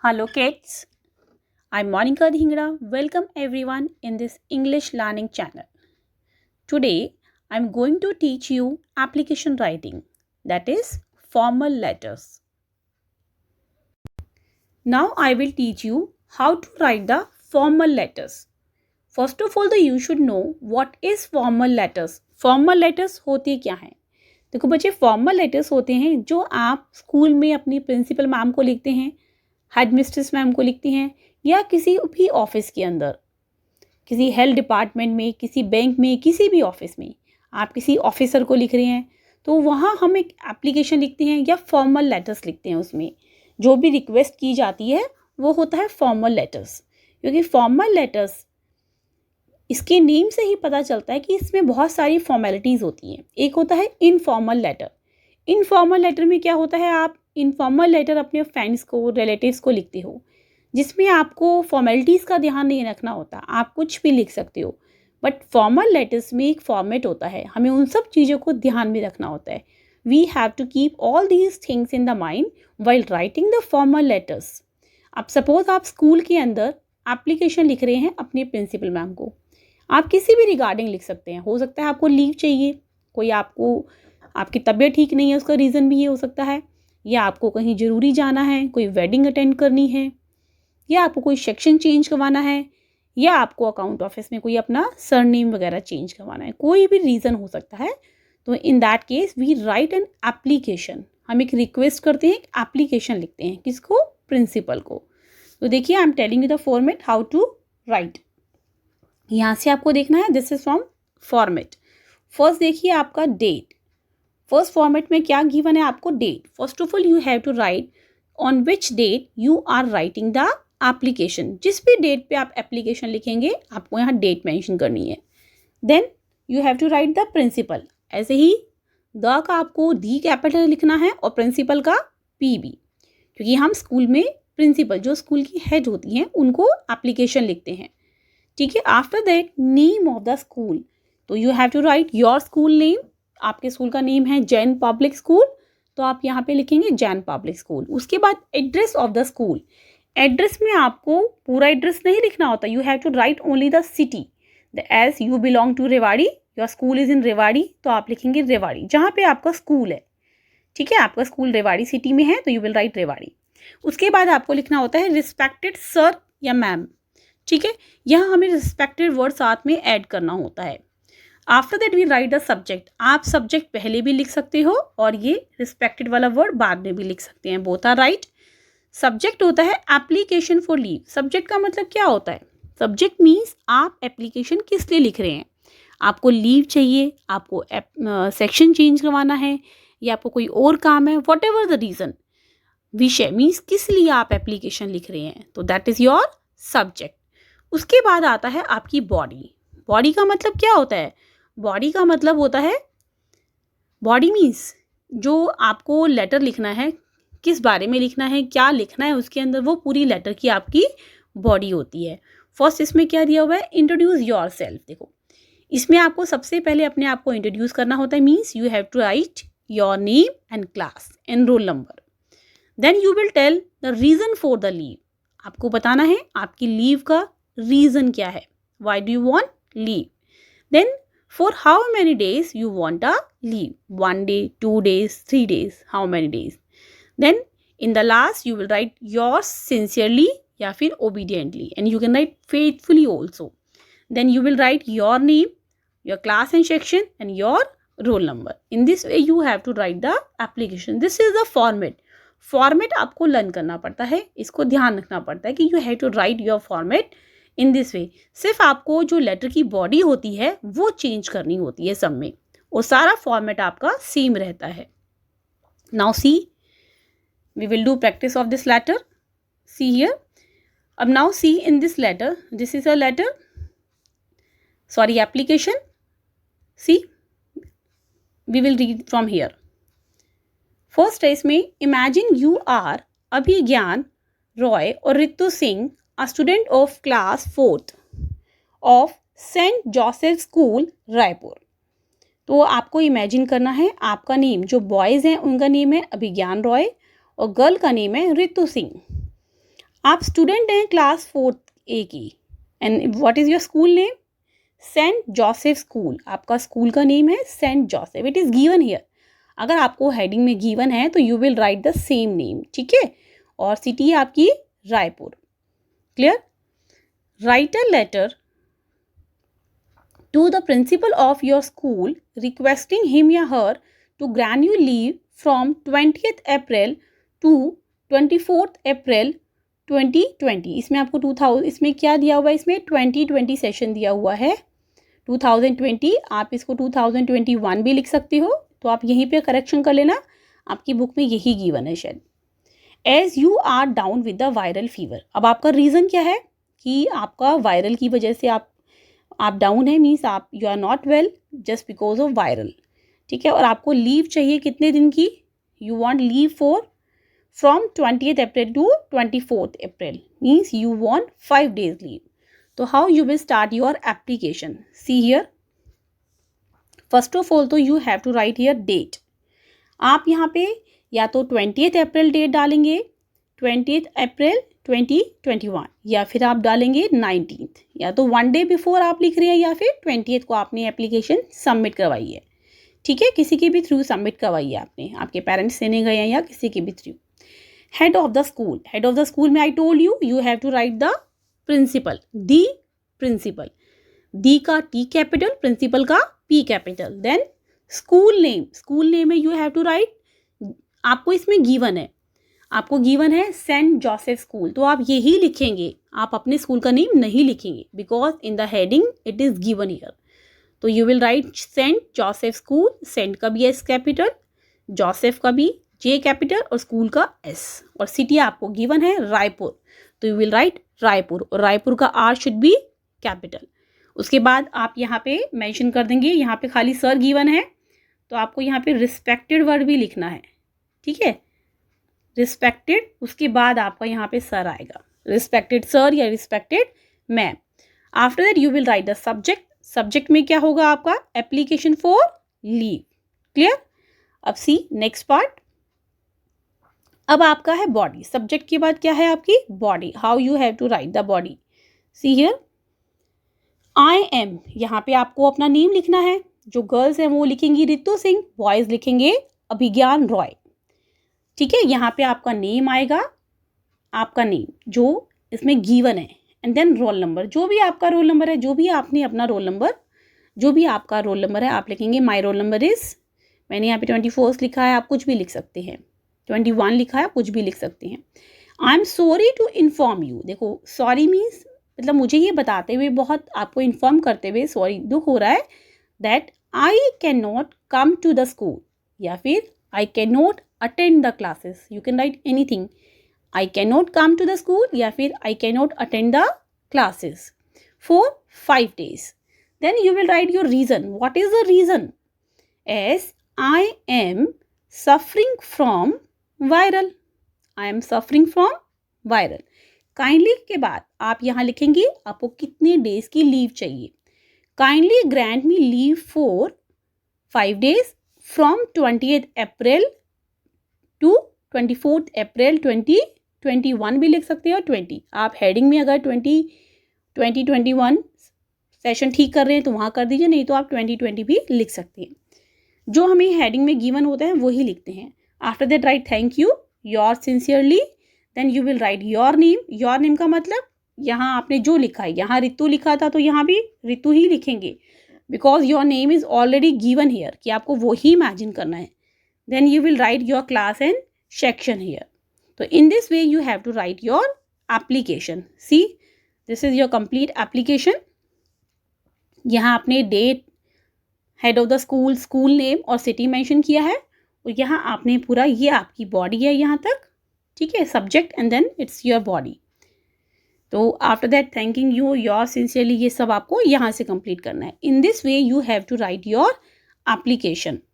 Hello kids, I'm Monica Dhingra. Welcome everyone in this English learning channel. Today I'm going to teach you application writing, that is formal letters. Now I will teach you how to write the formal letters. First of all, you should know what is formal letters. Formal letters होते क्या हैं? देखो बच्चे, formal letters होते हैं जो आप school में अपनी प्रिंसिपल मैम को लिखते हैं, हेड मिस्ट्रेस मैम को लिखती हैं, या किसी भी ऑफिस के अंदर, किसी हेल्थ डिपार्टमेंट में, किसी बैंक में, किसी भी ऑफिस में आप किसी ऑफिसर को लिख रहे हैं तो वहाँ हम एक एप्लीकेशन लिखते हैं या फॉर्मल लेटर्स लिखते हैं। उसमें जो भी रिक्वेस्ट की जाती है वो होता है फॉर्मल लेटर्स, क्योंकि फॉर्मल लेटर्स, इसके नेम से ही पता चलता है कि इसमें बहुत सारी फॉर्मेलिटीज़ होती हैं। एक होता है इनफॉर्मल लेटर। इनफॉर्मल लेटर में क्या होता है, आप इनफॉर्मल लेटर अपने फ्रेंड्स को, रिलेटिव्स को लिखते हो, जिसमें आपको फॉर्मेलिटीज़ का ध्यान नहीं रखना होता, आप कुछ भी लिख सकते हो। बट फॉर्मल लेटर्स में एक फॉर्मेट होता है, हमें उन सब चीज़ों को ध्यान में रखना होता है। We have to keep all these things in the mind while writing the formal letters. अब सपोज आप स्कूल के अंदर एप्लीकेशन लिख रहे हैं अपने प्रिंसिपल मैम को, आप किसी भी रिगार्डिंग लिख सकते हैं। हो सकता है आपको लीव चाहिए, कोई आपकी तबीयत ठीक नहीं है, उसका रीज़न भी ये हो सकता है, या आपको कहीं ज़रूरी जाना है, कोई वेडिंग अटेंड करनी है, या आपको कोई सेक्शन चेंज करवाना है, या आपको अकाउंट ऑफिस में कोई अपना सरनेम वगैरह चेंज करवाना है, कोई भी रीज़न हो सकता है। तो in that case we write an application. हम एक रिक्वेस्ट करते हैं, एक एप्लीकेशन लिखते हैं, किसको? प्रिंसिपल को। तो देखिए, I am telling you the format how to write. यहाँ से आपको देखना है, this is from format. First देखिए आपका डेट। फर्स्ट फॉर्मेट में क्या गिवन है आपको? Date. First of all you have to write on which date you are writing the application. जिस भी डेट पे आप एप्लीकेशन लिखेंगे आपको यहाँ डेट मेंशन करनी है। Then you have to write the principal. ऐसे ही द का आपको डी कैपिटल लिखना है और प्रिंसिपल का पी भी, क्योंकि हम स्कूल में प्रिंसिपल, जो स्कूल की हेड होती हैं, उनको एप्लीकेशन लिखते हैं। ठीक है। After that name of the school, तो you have to write your school name. आपके स्कूल का नेम है जैन पब्लिक स्कूल, तो आप यहाँ पे लिखेंगे जैन पब्लिक स्कूल। उसके बाद address of the school. Address में आपको पूरा एड्रेस नहीं लिखना होता, you have to write only the city. As you belong to Rewari, your school is in Rewari, तो आप लिखेंगे रेवाड़ी, जहाँ पे आपका स्कूल है। ठीक है, आपका स्कूल रेवाड़ी सिटी में है तो यू विल राइट रेवाड़ी। उसके बाद आपको लिखना होता है रिस्पेक्टेड सर या मैम। ठीक है, यहाँ हमें रिस्पेक्टेड वर्ड साथ में ऐड करना होता है। After that we write the subject. आप सब्जेक्ट पहले भी लिख सकते हो और ये रिस्पेक्टेड वाला वर्ड बाद में भी लिख सकते हैं, बोथ आर राइट। सब्जेक्ट होता है एप्लीकेशन फॉर लीव। सब्जेक्ट का मतलब क्या होता है? सब्जेक्ट मीन्स आप एप्लीकेशन किस लिए लिख रहे हैं। आपको लीव चाहिए, आपको सेक्शन चेंज करवाना है, या आपको कोई और काम है, वॉट एवर द रीज़न। विषय मीन्स किस लिए आप एप्लीकेशन लिख रहे हैं, तो दैट इज़ योर सब्जेक्ट। उसके बाद आता है आपकी बॉडी। बॉडी का मतलब क्या होता है? बॉडी का मतलब होता है, बॉडी मीन्स जो आपको लेटर लिखना है, किस बारे में लिखना है, क्या लिखना है उसके अंदर, वो पूरी लेटर की आपकी बॉडी होती है। फर्स्ट इसमें क्या दिया हुआ है? Introduce your self. देखो, इसमें आपको सबसे पहले अपने आप को इंट्रोड्यूस करना होता है। Means you have to write your name and class and roll number. Then you will tell the reason for the leave. आपको बताना है आपकी लीव का रीज़न क्या है, why do you want leave. Then for how many days you want a leave, 1 day, 2 days, 3 days, how many days. Then in the last you will write your sincerely या फिर obediently, and you can write faithfully also. Then you will write your name, your class and section, and your roll number. In this way you have to write the application. This is the format. Format आपको learn करना पड़ता है, इसको ध्यान रखना पड़ता है कि you have to write your format in this way. सिर्फ आपको जो लेटर की बॉडी होती है वो चेंज करनी होती है सब में, और सारा फॉर्मेट आपका सेम रहता है। Now see, we will do practice of this letter. See here. अब now see in this letter, this is a letter. Sorry, application. See, we will read from here. First है इसमें, imagine you are Abhigyan Roy और Ritu Singh, a student of class 4th of Saint Joseph school Raipur. तो आपको imagine करना है, आपका name, जो boys हैं उनका नेम है अभिज्ञान रॉय और गर्ल का नेम है रितु सिंह। आप स्टूडेंट हैं क्लास 4th A की, and what is your school name? Saint Joseph school, आपका स्कूल का नेम है saint Joseph, it is given here. अगर आपको हेडिंग में गिवन है तो you will write the same name, ठीक है। और सिटी है आपकी Raipur. Clear? Write a letter to the principal of your school requesting him or her to grant you leave from 20th April to 24th April 2020। इसमें आपको 2000, इसमें क्या दिया हुआ है? इसमें 2020 सेशन दिया हुआ है 2020, आप इसको 2021 भी लिख सकते हो, तो आप यहीं पे करेक्शन कर लेना, आपकी बुक में यही गिवन है शायद। As you are down with the viral fever, अब आपका रीज़न क्या है कि आपका वायरल की वजह से आप डाउन है, मीन्स आप you are not well just because of viral, ठीक है। और आपको लीव चाहिए कितने दिन की? You want leave for from 20th April to 24th April, means you want 5 days leave. तो how you will start your application? See here, first of all तो you have to write here date. आप यहाँ पे या तो 20th April date डालेंगे, 20th April 2021, या फिर आप डालेंगे 19th, या तो 1 day बिफोर आप लिख रहे हैं, या फिर 20th को आपने एप्लीकेशन सबमिट करवाई है, ठीक है। किसी के भी थ्रू सबमिट करवाई है आपने, आपके पेरेंट्स देने गए हैं या किसी के भी through. Head of the school, head of the school में I told you have to write the principal, the principal, the का टी कैपिटल, प्रिंसिपल का P capital. Then school name, school name में यू हैव टू राइट, आपको इसमें given है, आपको given है saint Joseph school, तो आप यही लिखेंगे, आप अपने स्कूल का नेम नहीं लिखेंगे, because in the heading it is given here. तो you will write saint Joseph school, saint का भी एस कैपिटल, जोसेफ का भी जे कैपिटल और स्कूल का एस, और सिटी आपको गिवन है रायपुर, तो यू विल राइट रायपुर, और रायपुर का आर शुड बी कैपिटल। उसके बाद आप यहाँ पे मेंशन कर देंगे, यहाँ पे खाली सर गिवन है तो आपको यहाँ पे रिस्पेक्टेड वर्ड भी लिखना है, ठीक है, रिस्पेक्टेड, उसके बाद आपका यहाँ पे सर आएगा, रिस्पेक्टेड सर या respected ma'am. After that you will write the subject, subject में क्या होगा आपका? Application for leave. क्लियर? अब सी नेक्स्ट पार्ट, अब आपका है बॉडी, सब्जेक्ट के बाद क्या है आपकी? Body. How you have to write the body? See here, I am, यहाँ पे आपको अपना नेम लिखना है, जो गर्ल्स हैं वो लिखेंगी रितु सिंह, बॉयज लिखेंगे अभिज्ञान रॉय, ठीक है। यहाँ पे आपका नेम आएगा, आपका नेम जो इसमें गिवन है, एंड देन रोल नंबर, जो भी आपका रोल नंबर है, जो भी आपने अपना रोल नंबर, जो भी आपका रोल नंबर है आप लिखेंगे। माई रोल नंबर इज़, मैंने यहाँ पे 24 लिखा है, आप कुछ भी लिख सकते हैं, 21 लिखा है, आप कुछ भी लिख सकते हैं। I am sorry to inform you, देखो सॉरी मीन्स मतलब मुझे ये बताते हुए, बहुत आपको इन्फॉर्म करते हुए सॉरी दुख हो रहा है, that I can not come to the school, या फिर I can not attend the classes, you can write anything, I cannot come to the school या फिर I cannot attend the classes for 5 days. Then you will write your reason. What is the reason? As I am suffering from viral, I am suffering from viral. Kindly के बाद आप यहाँ लिखेंगे आपको कितने days की लीव चाहिए। Kindly grant me leave for 5 days from 20th April to 24th April 2021 भी लिख सकते हो, 20, आप हेडिंग में अगर 2021 सेशन ठीक कर रहे हैं तो वहाँ कर दीजिए, नहीं तो आप 2020 भी लिख सकते हैं, जो हमें हेडिंग में गिवन होता है वही लिखते हैं। After that write thank you, your sincerely, then you will write your name. Your name का मतलब यहाँ आपने जो लिखा है, यहाँ रितु लिखा था तो यहाँ भी रितु ही लिखेंगे, because your name is already given here, कि आपको वो ही इमेजिन करना है। Then you will write your class and section here. So in this way you have to write your application. See, this is your complete application. यहाँ आपने date, head of the school, school name और city mention किया है, और यहाँ आपने पूरा, ये आपकी body है यहाँ तक, ठीक है, subject and then it's your body. तो after that thanking you, your sincerely, ये सब आपको यहाँ से complete करना है. In this way you have to write your application.